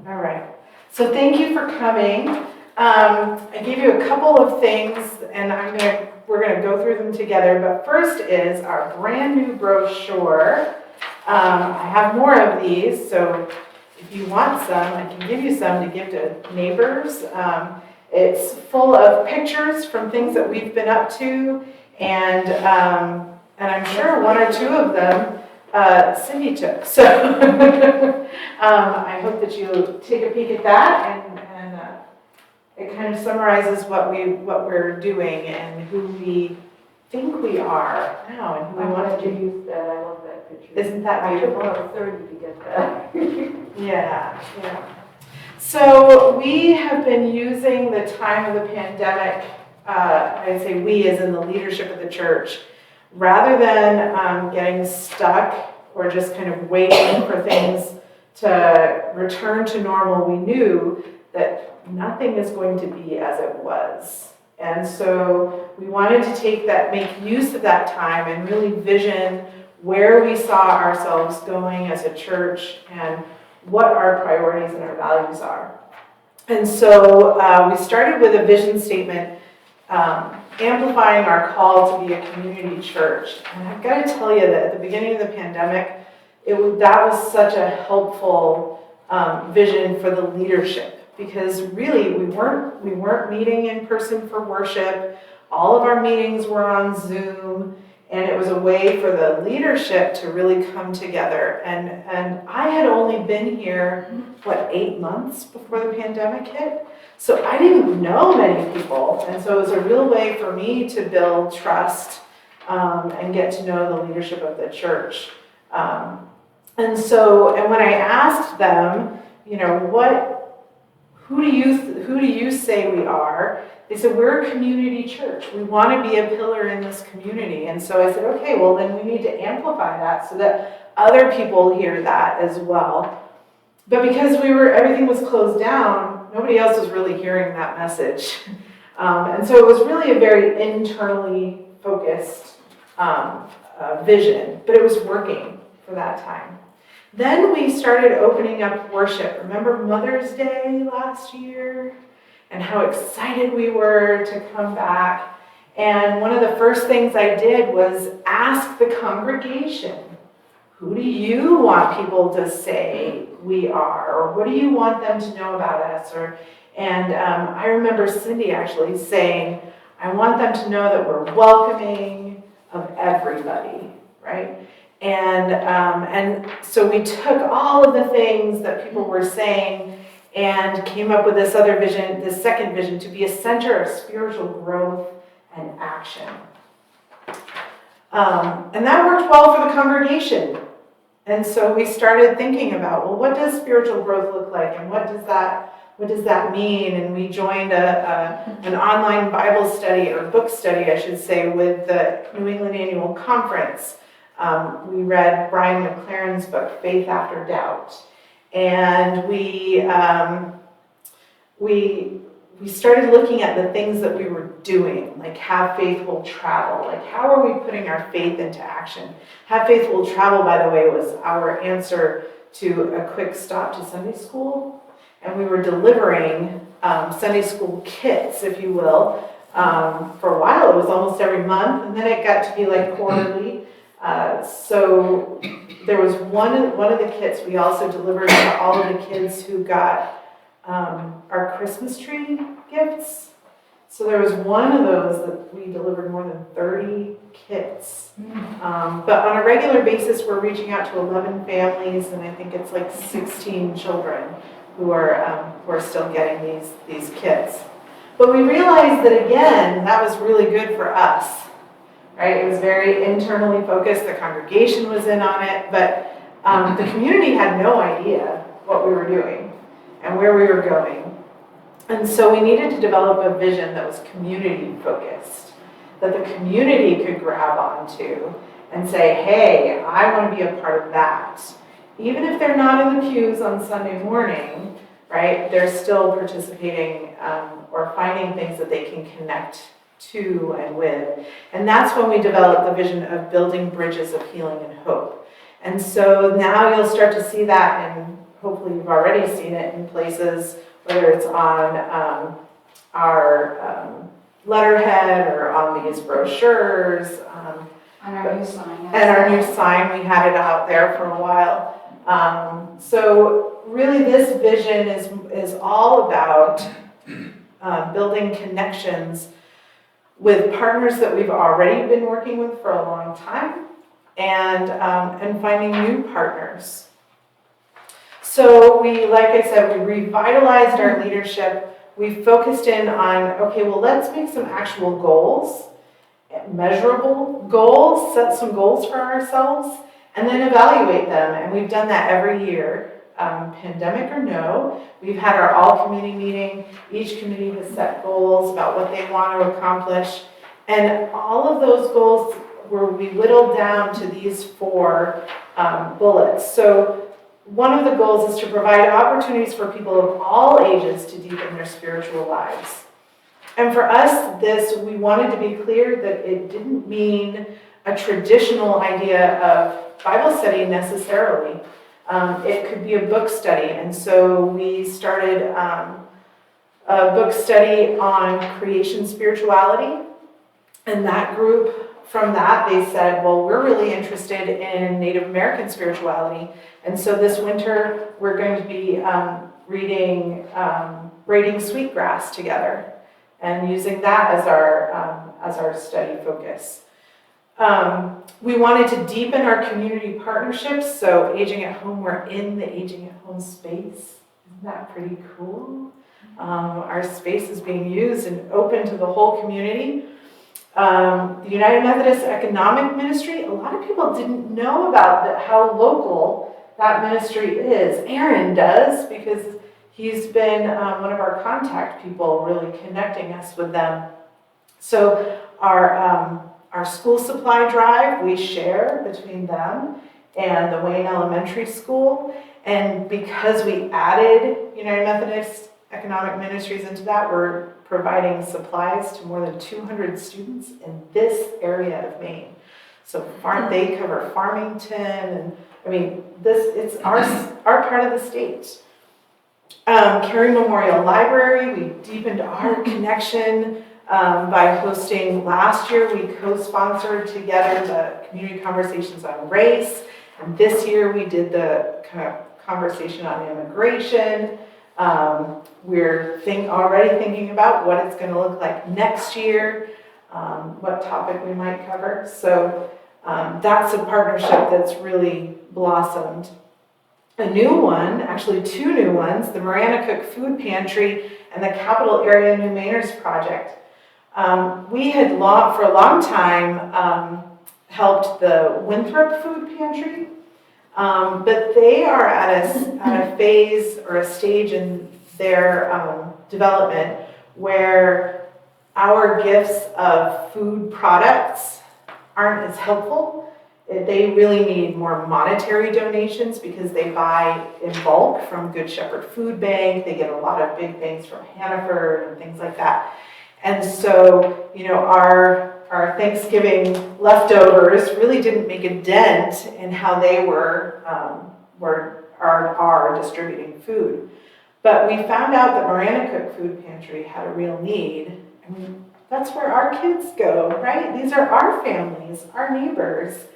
All right. So thank you for coming. I gave you a couple of things, and we're gonna go through them together. But first is our brand new brochure. I have more of these, so if you want some, I can give you some to give to neighbors. It's full of pictures from things that we've been up to, and I'm sure one or two of them Cindy took. So I hope that you take a peek at that, and it kind of summarizes what we're doing and who we think we are now and who we want to use that. I love that picture. Isn't that beautiful? I took 30 to get that. Yeah. So we have been using the time of the pandemic, I'd say we as in the leadership of the church, rather than getting stuck or just kind of waiting for things to return to normal. We knew that nothing is going to be as it was. And so we wanted to make use of that time and really vision where we saw ourselves going as a church and what our priorities and our values are. And so we started with a vision statement, amplifying our call to be a community church. And I've got to tell you that at the beginning of the pandemic, that was such a helpful vision for the leadership, because really we weren't meeting in person for worship. All of our meetings were on Zoom, and it was a way for the leadership to really come together. And I had only been here, 8 months before the pandemic hit? So I didn't know many people, and so it was a real way for me to build trust and get to know the leadership of the church. And when I asked them, who do you say we are? They said, we're a community church. We want to be a pillar in this community. And so I said, okay, well then we need to amplify that so that other people hear that as well. But because everything was closed down, nobody else was really hearing that message. And so it was really a very internally focused vision, but it was working for that time. Then we started opening up worship. Remember Mother's Day last year? And how excited we were to come back. And one of the first things I did was ask the congregation, who do you want people to say we are? Or what do you want them to know about us? And I remember Cindy actually saying, I want them to know that we're welcoming of everybody, right? And so we took all of the things that people were saying and came up with this other vision, this second vision, to be a center of spiritual growth and action. And that worked well for the congregation. And so we started thinking about, well, what does spiritual growth look like, and what does that mean? And we joined an online Bible study, or book study, I should say, with the New England Annual Conference. We read Brian McLaren's book, Faith After Doubt. And we started looking at the things that we were doing, like Have Faith Will Travel. Like, how are we putting our faith into action? Have Faith Will Travel, by the way, was our answer to a quick stop to Sunday school. And we were delivering Sunday school kits, if you will. For a while, it was almost every month, and then it got to be like quarterly. So there was one of the kits we also delivered to all of the kids who got our Christmas tree gifts. So there was one of those that we delivered more than 30 kits. But on a regular basis, we're reaching out to 11 families, and I think it's like 16 children who are still getting these kits. But we realized that, again, that was really good for us. Right? It was very internally focused. The congregation was in on it, but the community had no idea what we were doing and where we were going. And so we needed to develop a vision that was community focused, that the community could grab onto and say, hey, I want to be a part of that. Even if they're not in the pews on Sunday morning, right, they're still participating or finding things that they can connect to and with. And that's when we developed the vision of building bridges of healing and hope. And so now you'll start to see that in hopefully you've already seen it in places, whether it's on our letterhead or on these brochures. On our new sign. And our new sign, we had it out there for a while. So really this vision is all about building connections with partners that we've already been working with for a long time and finding new partners. So we, like I said, we revitalized our leadership. We focused in on, okay, well, let's make some actual goals, measurable goals, set some goals for ourselves, and then evaluate them. And we've done that every year, pandemic or no. We've had our all-committee meeting. Each committee has set goals about what they want to accomplish. And all of those goals we whittled down to these 4 bullets. So one of the goals is to provide opportunities for people of all ages to deepen their spiritual lives. And for us, we wanted to be clear that it didn't mean a traditional idea of Bible study necessarily. It could be a book study. And so we started a book study on creation spirituality. And that group, from that, they said, well, we're really interested in Native American spirituality. And so this winter, we're going to be reading Braiding Sweetgrass together and using that as our study focus. We wanted to deepen our community partnerships. So Aging at Home, we're in the Aging at Home space. Isn't that pretty cool? Our space is being used and open to the whole community. The United Methodist Economic Ministry, a lot of people didn't know about how local that ministry is. Aaron does, because he's been one of our contact people, really connecting us with them. So our school supply drive, we share between them and the Wayne Elementary School. And because we added United Methodist Economic Ministries into that, we're providing supplies to more than 200 students in this area of Maine. So they cover Farmington, and I mean, it's our part of the state. Cary Memorial Library, we deepened our connection by hosting. Last year, we co-sponsored together the Community Conversations on Race, and this year we did the kind of conversation on immigration. We're already thinking about what it's going to look like next year, what topic we might cover. So that's a partnership that's really blossomed. A new one, actually 2 new ones, the Marana Cook Food Pantry and the Capital Area New Mainers Project. We had for a long time helped the Winthrop Food Pantry, but they are at a phase or a stage in their development where our gifts of food products aren't as helpful. They really need more monetary donations because they buy in bulk from Good Shepherd Food Bank. They get a lot of big things from Hannaford and things like that. And so, our Thanksgiving leftovers really didn't make a dent in how they are distributing food. But we found out that Marana Cook Food Pantry had a real need. I mean, that's where our kids go, right? These are our families, our neighbors.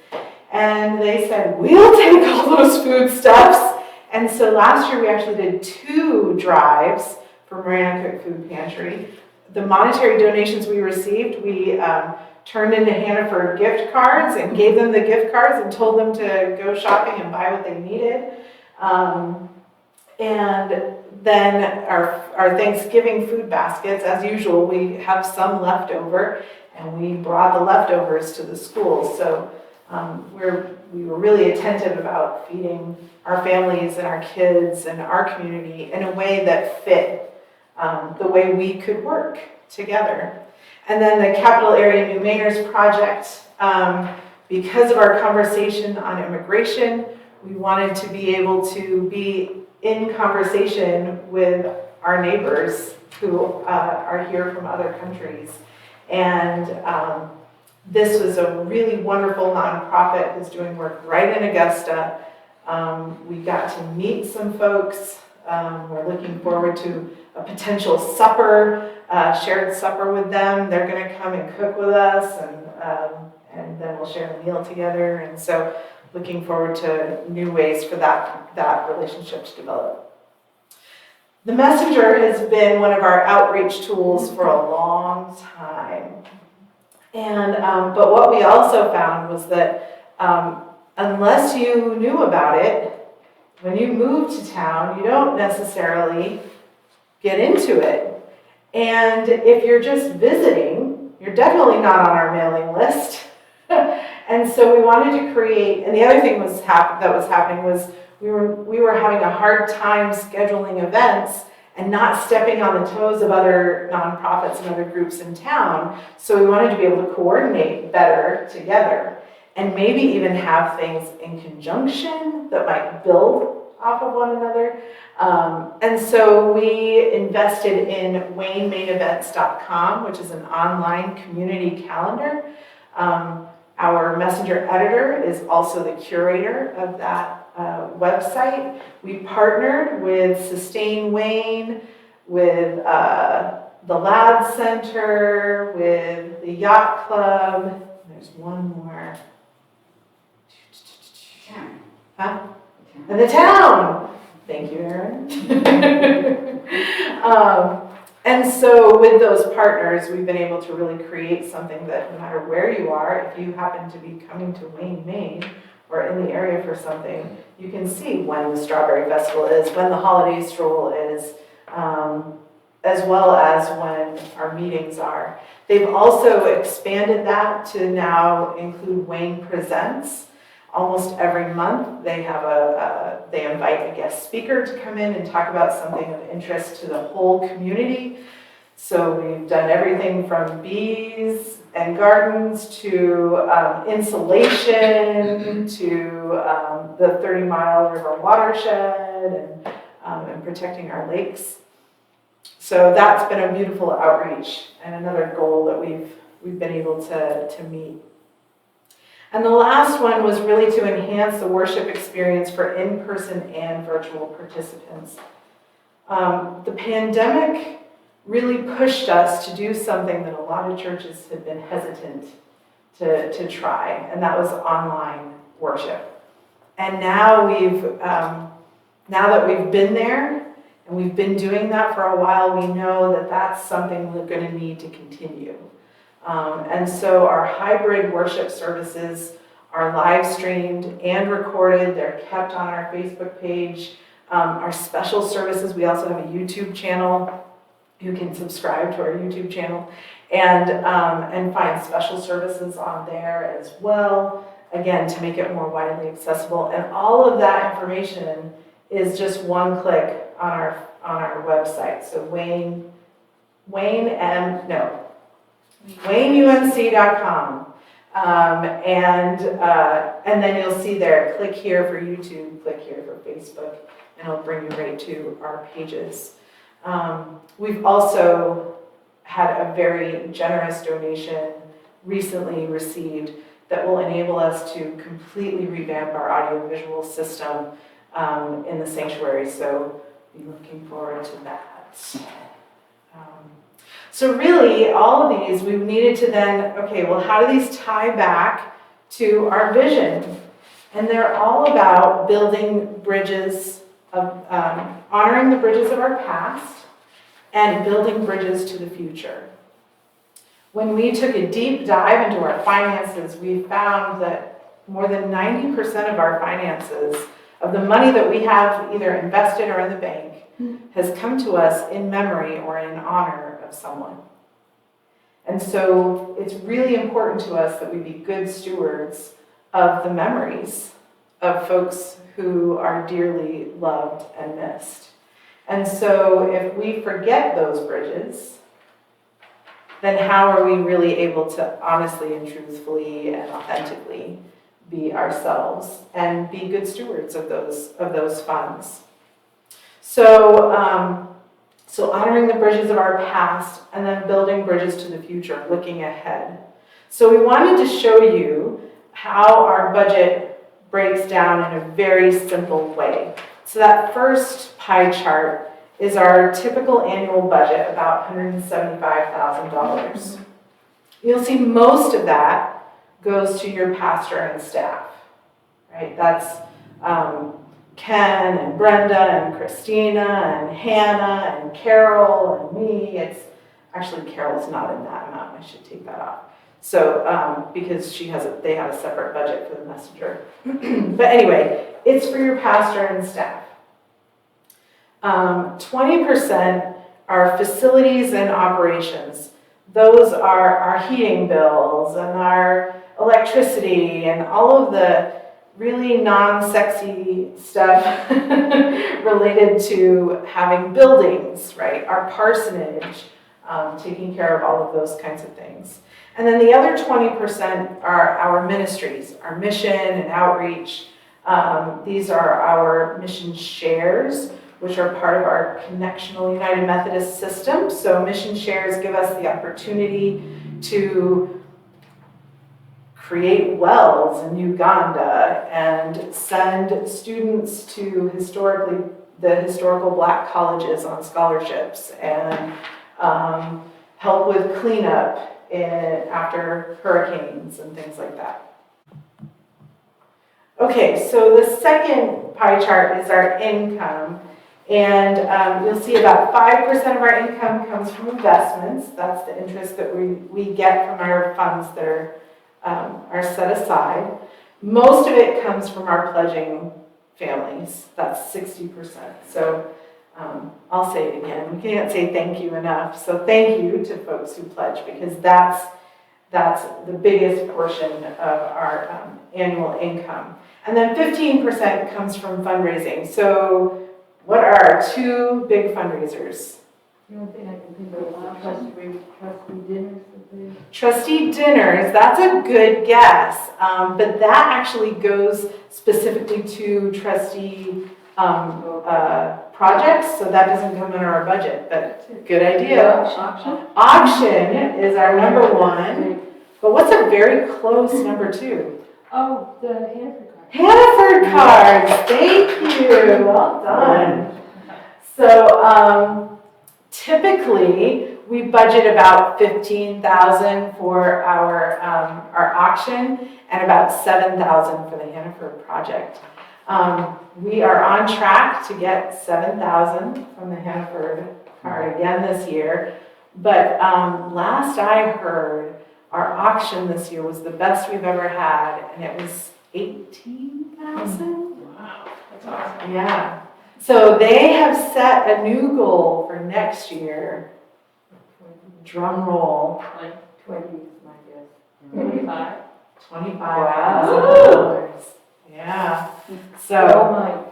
And they said, we'll take all those foodstuffs. And so last year we actually did 2 drives for Marana Cook Food Pantry. The monetary donations we received, we turned into Hannaford gift cards and gave them the gift cards and told them to go shopping and buy what they needed. And then our Thanksgiving food baskets, as usual, we have some left over, and we brought the leftovers to the schools. So we were really attentive about feeding our families and our kids and our community in a way that fit the way we could work together. And then the Capital Area New Mainers Project, because of our conversation on immigration, we wanted to be able to be in conversation with our neighbors who are here from other countries. And this was a really wonderful nonprofit who's doing work right in Augusta, We got to meet some folks. We're looking forward to a potential supper, shared supper with them. They're going to come and cook with us, and then we'll share a meal together. And so looking forward to new ways for that relationship to develop. The messenger has been one of our outreach tools for a long time. And, but what we also found was that unless you knew about it, when you move to town, you don't necessarily get into it. And if you're just visiting, you're definitely not on our mailing list. And so we wanted to create, and the other thing that was happening was we were having a hard time scheduling events and not stepping on the toes of other nonprofits and other groups in town. So we wanted to be able to coordinate better together and maybe even have things in conjunction that might build off of one another. And so we invested in WayneMainEvents.com, which is an online community calendar. Our messenger editor is also the curator of that website. We partnered with Sustain Wayne, with the Lad Center, with the Yacht Club. There's one more. Huh? And the town. Thank you, Erin. And so with those partners, we've been able to really create something that no matter where you are, if you happen to be coming to Wayne, Maine, or in the area for something, you can see when the Strawberry Festival is, when the holiday stroll is, as well as when our meetings are. They've also expanded that to now include Wayne Presents. Almost every month, they have they invite a guest speaker to come in and talk about something of interest to the whole community. So we've done everything from bees and gardens to insulation to the 30-mile river watershed and protecting our lakes. So that's been a beautiful outreach and another goal that we've been able to meet. And the last one was really to enhance the worship experience for in-person and virtual participants. The pandemic really pushed us to do something that a lot of churches had been hesitant to try, and that was online worship. And now now that we've been there and we've been doing that for a while, we know that that's something we're going to need to continue. And so our hybrid worship services are live streamed and recorded. They're kept on our Facebook page. Our special services, we also have a YouTube channel. You can subscribe to our YouTube channel and find special services on there as well. Again, to make it more widely accessible. And all of that information is just one click on our website. So WayneUNC.com. And then you'll see there, click here for YouTube, click here for Facebook, and it'll bring you right to our pages. We've also had a very generous donation recently received that will enable us to completely revamp our audiovisual system in the sanctuary, so be looking forward to that. So really, all of these, we needed to then, okay, well, how do these tie back to our vision? And they're all about building bridges, honoring the bridges of our past and building bridges to the future. When we took a deep dive into our finances, we found that more than 90% of our finances, of the money that we have either invested or in the bank, has come to us in memory or in honor of someone. And so it's really important to us that we be good stewards of the memories of folks who are dearly loved and missed. And so if we forget those bridges, then how are we really able to honestly and truthfully and authentically be ourselves and be good stewards of those funds? So honoring the bridges of our past and then building bridges to the future, looking ahead. So we wanted to show you how our budget breaks down in a very simple way. So that first pie chart is our typical annual budget, about $175,000. You'll see most of that goes to your pastor and staff, right? That's Ken and Brenda and Christina and Hannah and Carol and me. It's actually Carol's not in that amount. I should take that off. So because they have a separate budget for the messenger. But anyway, it's for your pastor and staff. 20% are facilities and operations. Those are our heating bills and our electricity and all of the really non-sexy stuff related to having buildings, right? Our parsonage, taking care of all of those kinds of things. And then the other 20% are our ministries, our mission and outreach. These are our mission shares, which are part of our Connectional United Methodist system. So mission shares give us the opportunity to create wells in Uganda and send students to the historical black colleges on scholarships and help with cleanup after hurricanes and things like that. Okay, so the second pie chart is our income. And you'll see about 5% of our income comes from investments. That's the interest that we get from our funds that are set aside. Most of it comes from our pledging families. That's 60%. So I'll say it again. We can't say thank you enough. So thank you to folks who pledge, because that's the biggest portion of our annual income. And then 15% comes from fundraising. So what are our two big fundraisers? The only thing I can think of is trustee dinners. Trustee dinners, that's a good guess. But that actually goes specifically to trustee projects, so that doesn't come in our budget, but good idea. Auction is our number one, but what's a very close number two? Oh, the Hannaford card. Hannaford cards, thank you, well done. So typically we budget about $15,000 for our auction and about $7,000 for the Hannaford project. We are on track to get $7,000 from the Hannaford card again this year, but last I heard, our auction this year was the best we've ever had, and it was $18,000. Wow, that's awesome. Yeah. So they have set a new goal for next year. Drum roll. Like 20 is my guess. 25. $25,000. Wow. Yeah. Go So Mike.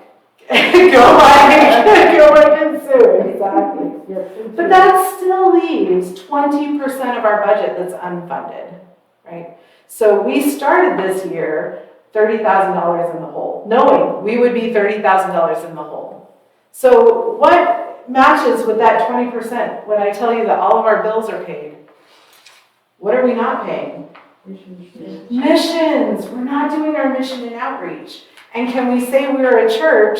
go Mike and Sue. Exactly. Yes. But that still leaves 20% of our budget that's unfunded, right? So we started this year $30,000 in the hole, knowing we would be $30,000 in the hole. So what matches with that 20% when I tell you that all of our bills are paid? What are we not paying? Missions. We're not doing our mission and outreach. And can we say we're a church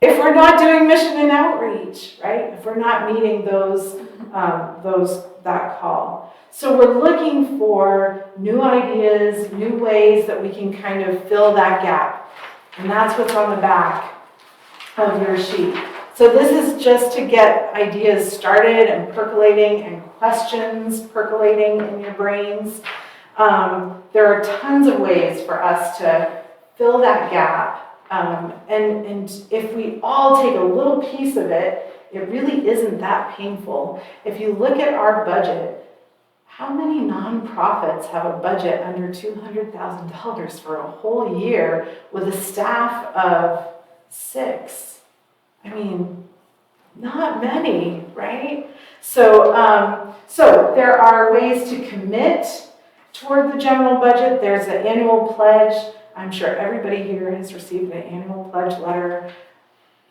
if we're not doing mission and outreach, right? If we're not meeting that call. So we're looking for new ideas, new ways that we can kind of fill that gap. And that's what's on the back of your sheet. So this is just to get ideas started and percolating and questions percolating in your brains. There are tons of ways for us to fill that gap. And if we all take a little piece of it, it really isn't that painful. If you look at our budget, how many nonprofits have a budget under $200,000 for a whole year with a staff of 6? I mean, not many, right? So there are ways to commit toward the general budget. There's an annual pledge. I'm sure everybody here has received an annual pledge letter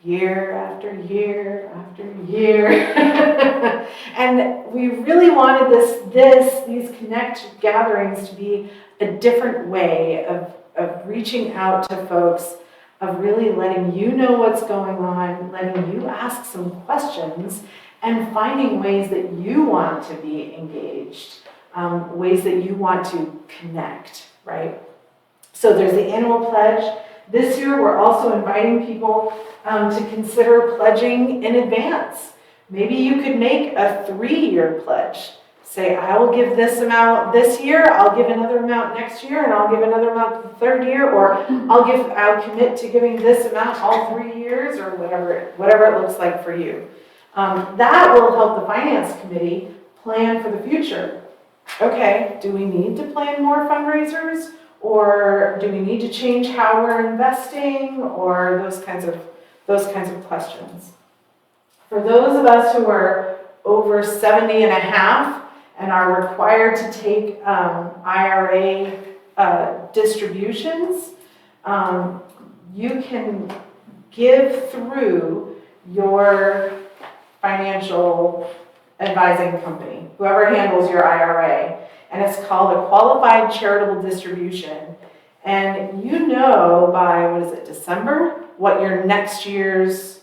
year after year after year. And we really wanted these Connect gatherings to be a different way of of reaching out to folks, of really letting you know what's going on, letting you ask some questions, and finding ways that you want to be engaged, ways that you want to connect, right? So there's the annual pledge. This year, we're also inviting people to consider pledging in advance. Maybe you could make a 3-year pledge. Say, I will give this amount this year, I'll give another amount next year, and I'll give another amount the 3rd year, or I'll commit to giving this amount all 3 years, or whatever it looks like for you. That will help the finance committee plan for the future. Okay, do we need to plan more fundraisers? Or do we need to change how we're investing, or those kinds of questions. For those of us who are over 70 and a half and are required to take IRA distributions, you can give through your financial advising company, whoever handles your IRA. And it's called a qualified charitable distribution. And you know by, December, what your next year's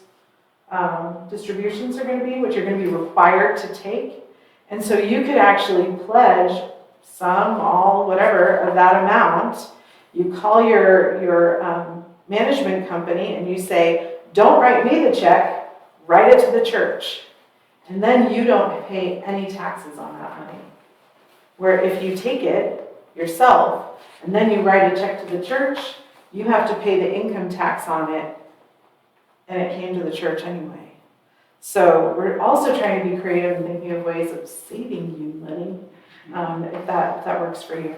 distributions are going to be, what you're going to be required to take. And so you could actually pledge some, all, whatever, of that amount. You call your management company and you say, don't write me the check, write it to the church. And then you don't pay any taxes on that money. Where if you take it yourself and then you write a check to the church, you have to pay the income tax on it, and it came to the church anyway. So we're also trying to be creative and thinking of ways of saving you money, if that works for you.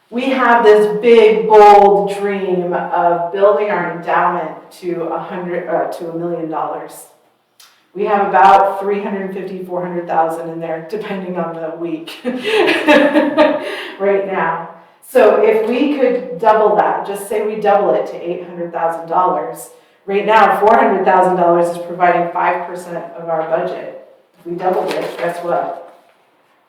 We have this big, bold dream of building our endowment to $1 million. We have about 350, 400,000 in there, depending on the week right now. So if we could double that, just say we double it to $800,000. Right now, $400,000 is providing 5% of our budget. If we doubled it, guess what?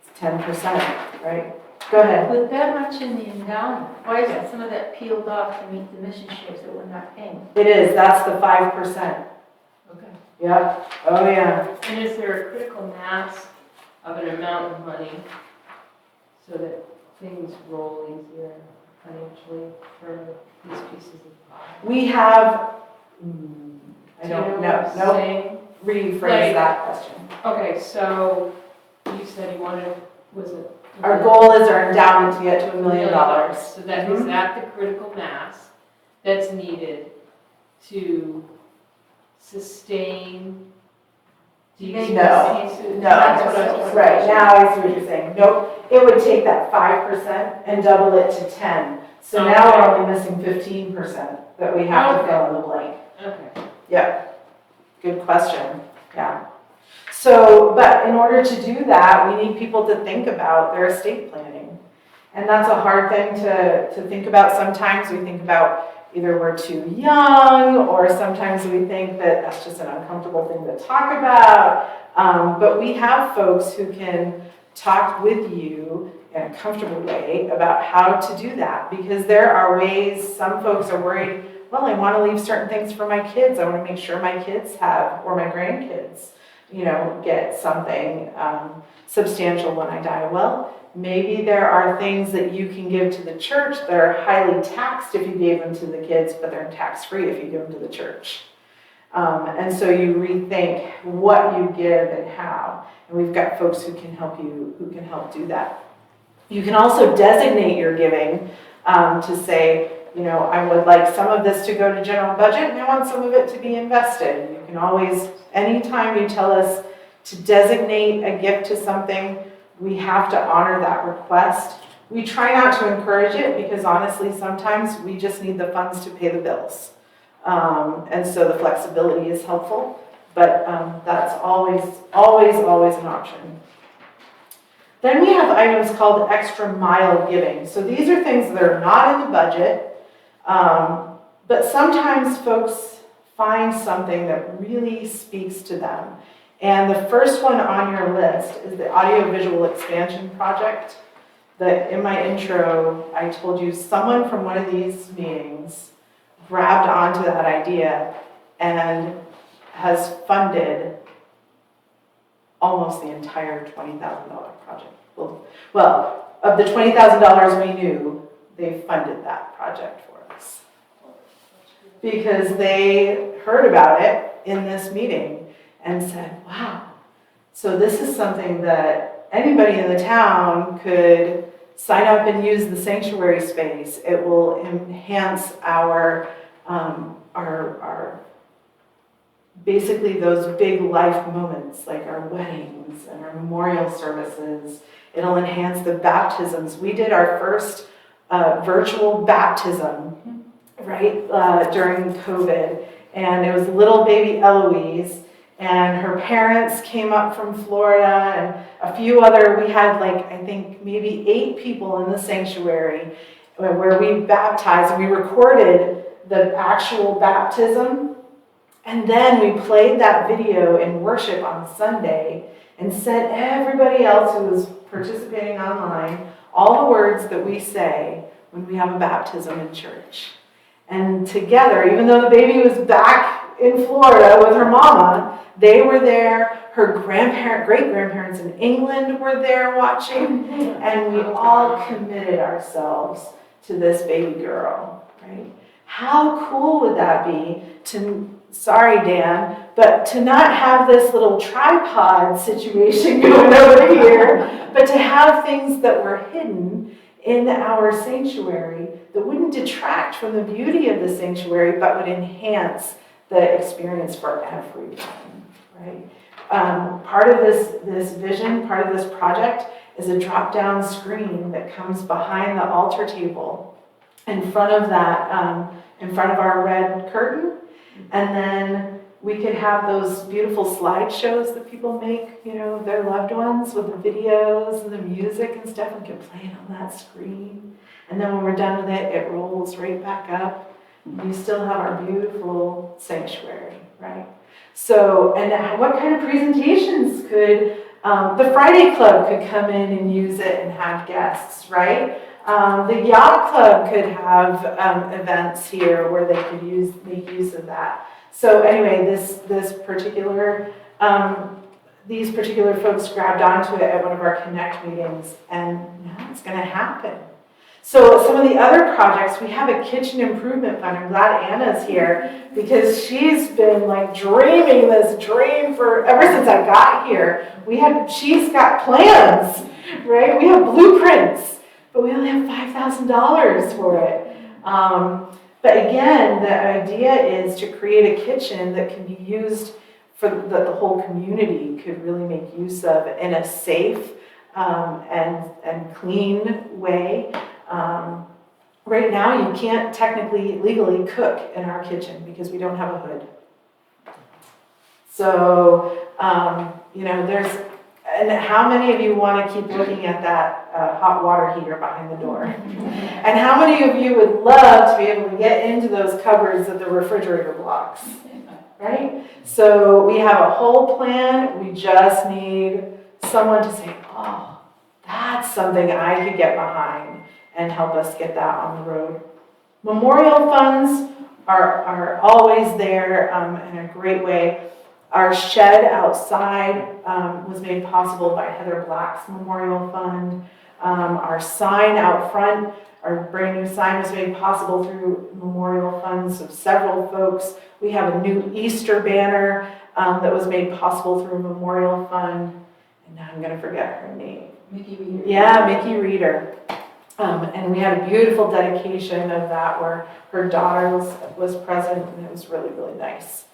It's 10%, right? Go ahead. With that much in the endowment, why isn't some of that peeled off to meet the mission trips that we're not paying? It is, that's the 5%. Okay. Yep, oh yeah. And is there a critical mass of an amount of money so that things roll easier financially for these pieces of pie? We have, I don't know, no, Saying? rephrase Like- that question. Okay, so you said you wanted, was it? Our goal is our endowment to get to $1 million. So that is that the critical mass that's needed to sustain these pieces? No, That's what I was right, now I see what you're saying. Nope, it would take that 5% and double it to 10. So now we're only missing 15% that we have to fill in the blank. Okay. Yep, good question, yeah. So, but in order to do that, we need people to think about their estate planning. And that's a hard thing to think about. Sometimes we think about either we're too young, or sometimes we think that that's just an uncomfortable thing to talk about. But we have folks who can talk with you in a comfortable way about how to do that, because there are ways. Some folks are worried, well, I want to leave certain things for my kids. I want to make sure my kids have, or my grandkids, get something substantial when I die. Well, maybe there are things that you can give to the church that are highly taxed if you gave them to the kids, but they're tax-free if you give them to the church. And so you rethink what you give and how. And we've got folks who can help do that. You can also designate your giving to say, I would like some of this to go to general budget and I want some of it to be invested. You can always, anytime you tell us to designate a gift to something, we have to honor that request. We try not to encourage it because honestly, sometimes we just need the funds to pay the bills. And so the flexibility is helpful, but that's always an option. Then we have items called extra mile giving. So these are things that are not in the budget, but sometimes folks find something that really speaks to them. And the first one on your list is the audiovisual expansion project. that in my intro, I told you someone from one of these meetings grabbed onto that idea and has funded almost the entire $20,000 project. Well, of the $20,000 we knew, they funded that project for us. Because they heard about it in this meeting and said, wow, so this is something that anybody in the town could sign up and use the sanctuary space. It will enhance our basically those big life moments like our weddings and our memorial services. It'll enhance the baptisms. We did our first virtual baptism, right, during COVID. And it was little baby Eloise, and her parents came up from Florida, and a few other, we had like, I think maybe 8 people in the sanctuary where we baptized. We recorded the actual baptism, and then we played that video in worship on Sunday and sent everybody else who was participating online all the words that we say when we have a baptism in church. And together, even though the baby was back in Florida with her mama, they were there. Her great-grandparents in England were there watching, and we all committed ourselves to this baby girl, right? How cool would that be to, sorry Dan, but to not have this little tripod situation going over here, but to have things that were hidden in our sanctuary that wouldn't detract from the beauty of the sanctuary, but would enhance the experience for everyone, right? Part of this vision, part of this project is a drop-down screen that comes behind the altar table in front of that, in front of our red curtain. And then we could have those beautiful slideshows that people make, you know, their loved ones with the videos and the music and stuff, and can play it on that screen. And then when we're done with it, it rolls right back up. We still have our beautiful sanctuary, right? So, and what kind of presentations could, the Friday Club could come in and use it and have guests, right? The Yacht Club could have events here where they could make use of that. So anyway, these particular folks grabbed onto it at one of our Connect meetings, and now it's going to happen. So some of the other projects, we have a kitchen improvement fund. I'm glad Anna's here because she's been like dreaming this dream for ever since I got here. She's got plans, right? We have blueprints, but we only have $5,000 for it. But again, the idea is to create a kitchen that can be used for that the whole community could really make use of in a safe and clean way. Right now, you can't technically, legally cook in our kitchen because we don't have a hood. So, you know, and how many of you want to keep looking at that hot water heater behind the door? And how many of you would love to be able to get into those cupboards that the refrigerator blocks? Right? So we have a whole plan. We just need someone to say, oh, that's something I could get behind and help us get that on the road. Memorial funds are always there in a great way. Our shed outside was made possible by Heather Black's Memorial Fund. Our sign out front, our brand new sign was made possible through memorial funds of several folks. We have a new Easter banner that was made possible through a memorial fund. And now I'm going to forget her name. Mickey Reader. Yeah, Mickey Reader. And we had a beautiful dedication of that where her daughter was present, and it was really, really nice.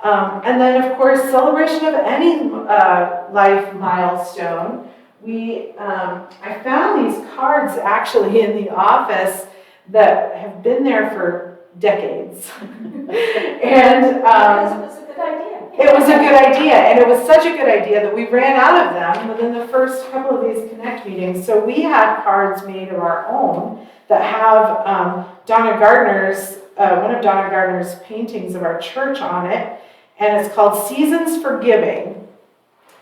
And then, of course, celebration of any life milestone. I found these cards actually in the office that have been there for decades. And It was a good idea. it was a good idea, and it was such a good idea that we ran out of them within the first couple of these Connect meetings. So we had cards made of our own that have Donna Gardner's, one of Donna Gardner's paintings of our church on it, and it's called Seasons for Giving,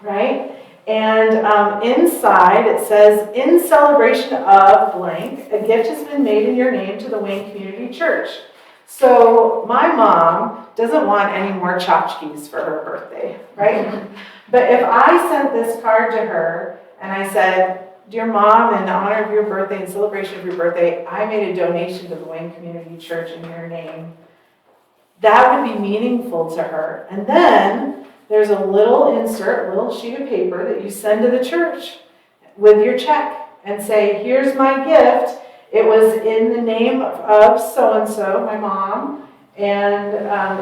right? And inside it says, in celebration of blank, a gift has been made in your name to the Wayne Community Church. So my mom doesn't want any more tchotchkes for her birthday, right? But if I sent this card to her and I said, dear Mom, in honor of your birthday, in celebration of your birthday, I made a donation to the Wayne Community Church in your name, that would be meaningful to her. And then there's a little insert, a little sheet of paper that you send to the church with your check and say, here's my gift. It was in the name of so-and-so, my mom, and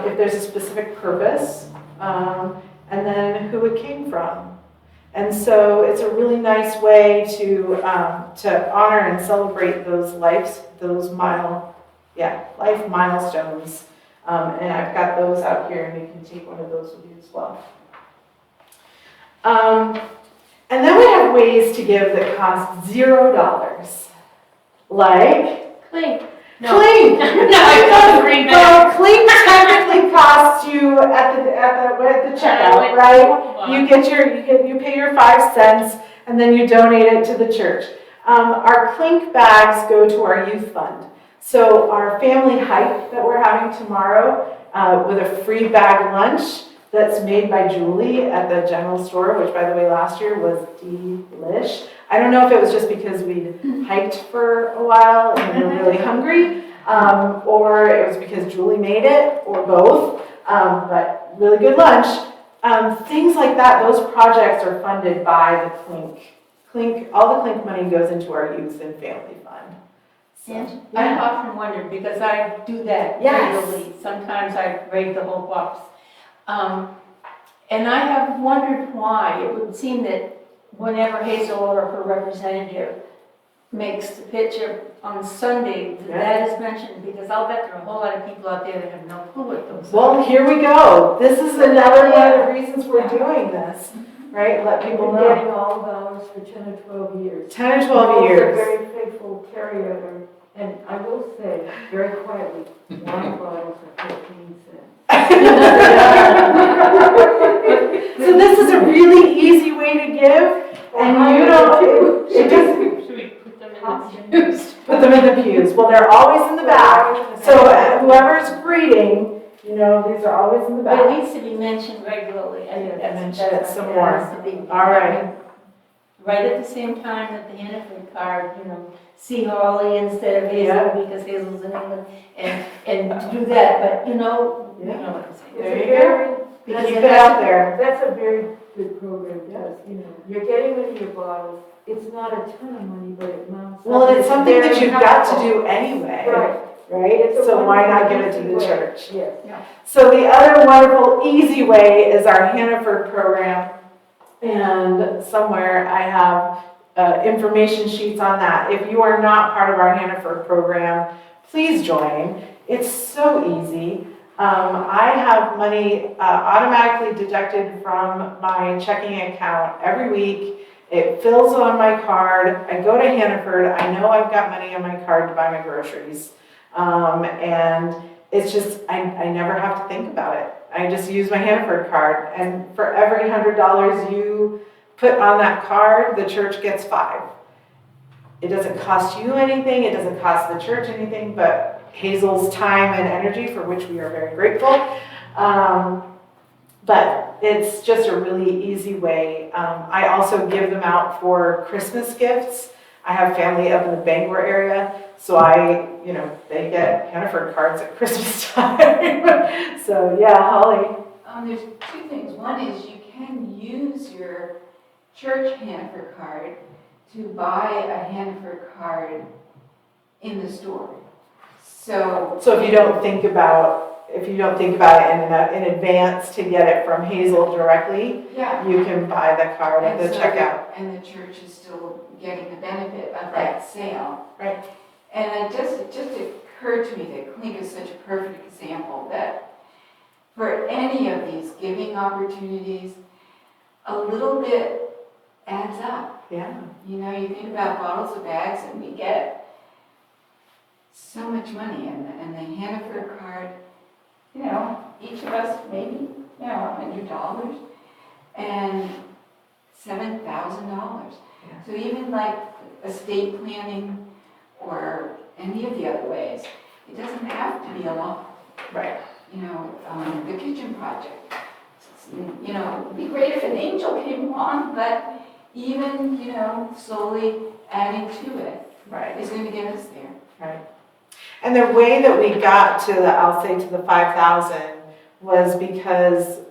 if there's a specific purpose, and then who it came from. And so it's a really nice way to honor and celebrate those life milestones. And I've got those out here, and you can take one of those with you as well. And then we have ways to give that cost $0. Like Clink. Clink. No, Clink technically costs you at the checkout, right? You pay your 5 cents and then you donate it to the church. Our Clink bags go to our youth fund. So our family hike that we're having tomorrow with a free bag lunch that's made by Julie at the general store, which by the way last year was delish. I don't know if it was just because we'd hiked for a while and we were really hungry, or it was because Julie made it, or both, but really good lunch. Things like that, those projects are funded by the Clink. All the Clink money goes into our youth and family fund. So, And I've often wondered, because I do that Yes. regularly, sometimes I raid the whole box. And I have wondered why. It would seem that whenever Hazel or her representative makes the picture on Sunday, that is mentioned, because I'll bet there are a whole lot of people out there that have no clue what those are. Well, here we go. This is another one of the reasons we're doing this, right? Let people We've been know. getting all the dollars for 10 or 12 years. 10 or 12 years. Also very faithful carryover, and I will say, very quietly, water bottles are 15 cents. So this is a really easy way to give, and you don't, it doesn't, Should we put them in the pews? put them in the pews. Well, they're always in the back. So whoever's greeting, these are always in the But it back. needs to be mentioned regularly. I think Mention it some that more. has to be. All right. Right at the same time that the Hannaford card, see Holly instead of Hazel, because Hazel's in England, and to do that, but you know what I'm saying. There you go. Because Keep it it has out to- there. That's a very good program, because, you're getting rid of your bottles. It's not a ton of money, but it amounts. Well, and it's something that very you've got to helpful. do anyway, Right. right? It's a So why not give it wonderful, to the easy way. church? Yes. So the other wonderful, easy way is our Hannaford program. And somewhere I have information sheets on that. If you are not part of our Hannaford program, please join. It's so easy. I have money automatically deducted from my checking account every week. It fills on my card. I go to Hannaford. I know I've got money on my card to buy my groceries. And it's just, I never have to think about it. I just use my Hannaford card. And for every $100 you put on that card, the church gets 5. It doesn't cost you anything. It doesn't cost the church anything, but Hazel's time and energy, for which we are very grateful. But it's just a really easy way. I also give them out for Christmas gifts. I have family up in the Bangor area, so they get Hannaford cards at Christmas time. So yeah, Holly. There's 2 things. One is you can use your church Hannaford card to buy a Hannaford card in the store. So if you don't think about it in advance to get it from Hazel directly, yeah, you can buy the card at the And so checkout. And the church is still getting the benefit of that sale. Right. And it just occurred to me that Clink is such a perfect example that for any of these giving opportunities, a little bit adds up. Yeah. You think about bottles of bags, and we get so much money, and the Hannaford card, each of us maybe, $100, and $7,000. Yeah. So even like estate planning or any of the other ways, it doesn't have to be a lot. Right. You know, the kitchen project, you know, it'd be great if an angel came along, but even, you know, slowly adding to it Right. is going to get us there. Right. And the way that we got to the, I'll say to the 5,000 was because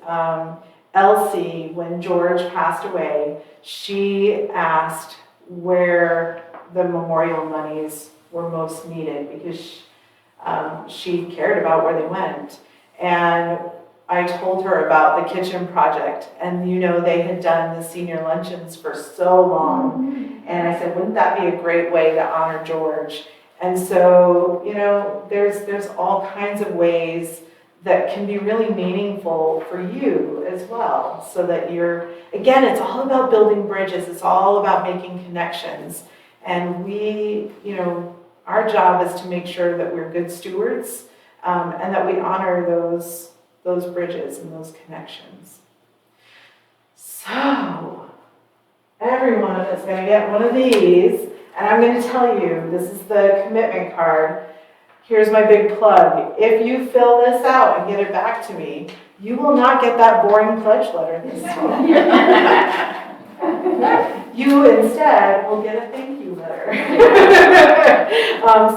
Elsie, when George passed away, she asked where the memorial monies were most needed because she cared about where they went. And I told her about the kitchen project, and you know, they had done the senior luncheons for so long. And I said, wouldn't that be a great way to honor George? And so, you know, there's all kinds of ways that can be really meaningful for you as well. So that you're, again, it's all about building bridges. It's all about making connections. And we, you know, our job is to make sure that we're good stewards and that we honor those bridges and those connections. So, everyone is going to get one of these, and I'm going to tell you, this is the commitment card. Here's my big plug. If you fill this out and get it back to me, you will not get that boring pledge letter this time. You instead will get a thank you letter.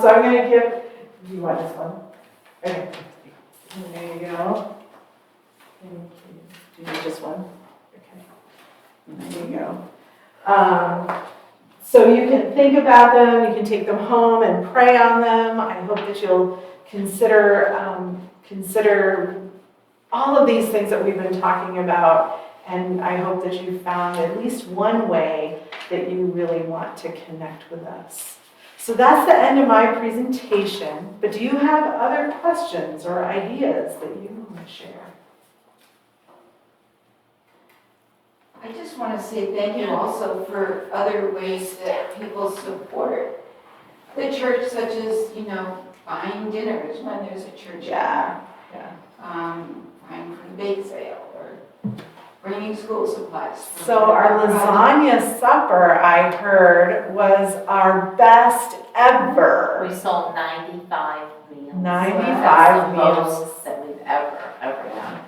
So I'm going to give, do you want this one? Okay. There you go. Thank you. Do you need this one? Okay. There you go. So you can think about them, you can take them home and pray on them. I hope that you'll consider all of these things that we've been talking about, and I hope that you found at least one way that you really want to connect with us. So that's the end of my presentation, but do you have other questions or ideas that you want to share? I just want to say thank you also for other ways that people support the church, such as, you know, buying dinners when there's a church. Yeah. Buying for the bake sale or bringing school supplies. So our lasagna supper, I heard, was our best ever. We sold 95 meals. 95 That's the meals. most that we've ever done.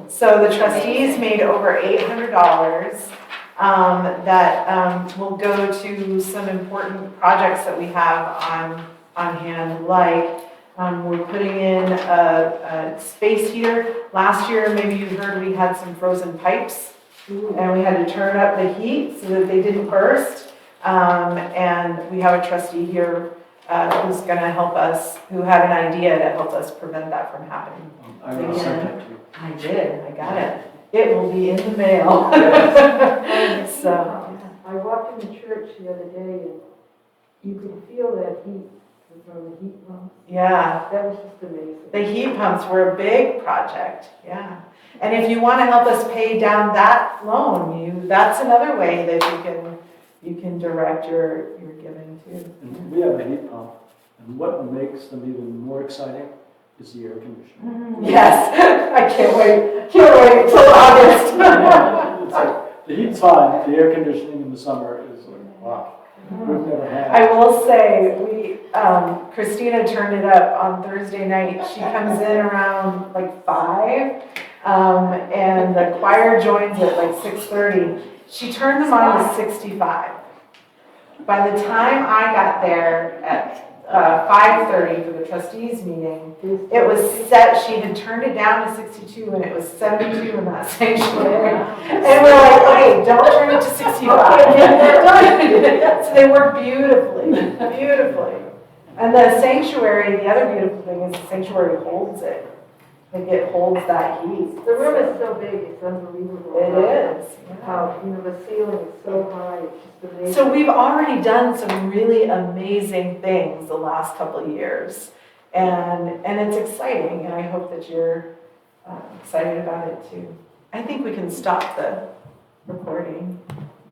So the trustees made over $800 that will go to some important projects that we have on hand, like we're putting in a space heater. Last year, maybe you heard we had some frozen pipes and we had to turn up the heat so that they didn't burst. And we have a trustee here who's going to help us, who had an idea to help us prevent that from happening. I will send that to you. I did, I got it. It will be in the mail. So, I walked in the church the other day and you could feel that heat from the heat pump. yeah, That was just amazing. the heat pumps were a big project, yeah. And if you want to help us pay down that loan, that's another way that you can direct your giving too. And we have a heat pump, and what makes them even more exciting is the air conditioning. Yes, I can't wait till August. It's like, the heat's fine, the air conditioning in the summer is like, wow, we've never had. I will say, Christina turned it up on Thursday night. She comes in around like 5, and the choir joins at like 6:30. She turned them on to 65. By the time I got there at 5:30 for the trustees meeting, it was set, she had turned it down to 62 and it was 72 in that sanctuary. And we're like, okay, don't turn it to 65. So they work beautifully, beautifully. And the sanctuary, the other beautiful thing is the sanctuary holds it. Like it holds that heat. The room is so big, it's unbelievable. It is. How, you know, the ceiling is so high, it's just amazing. So we've already done some really amazing things the last couple of years. And it's exciting, and I hope that you're excited about it too. I think we can stop the recording.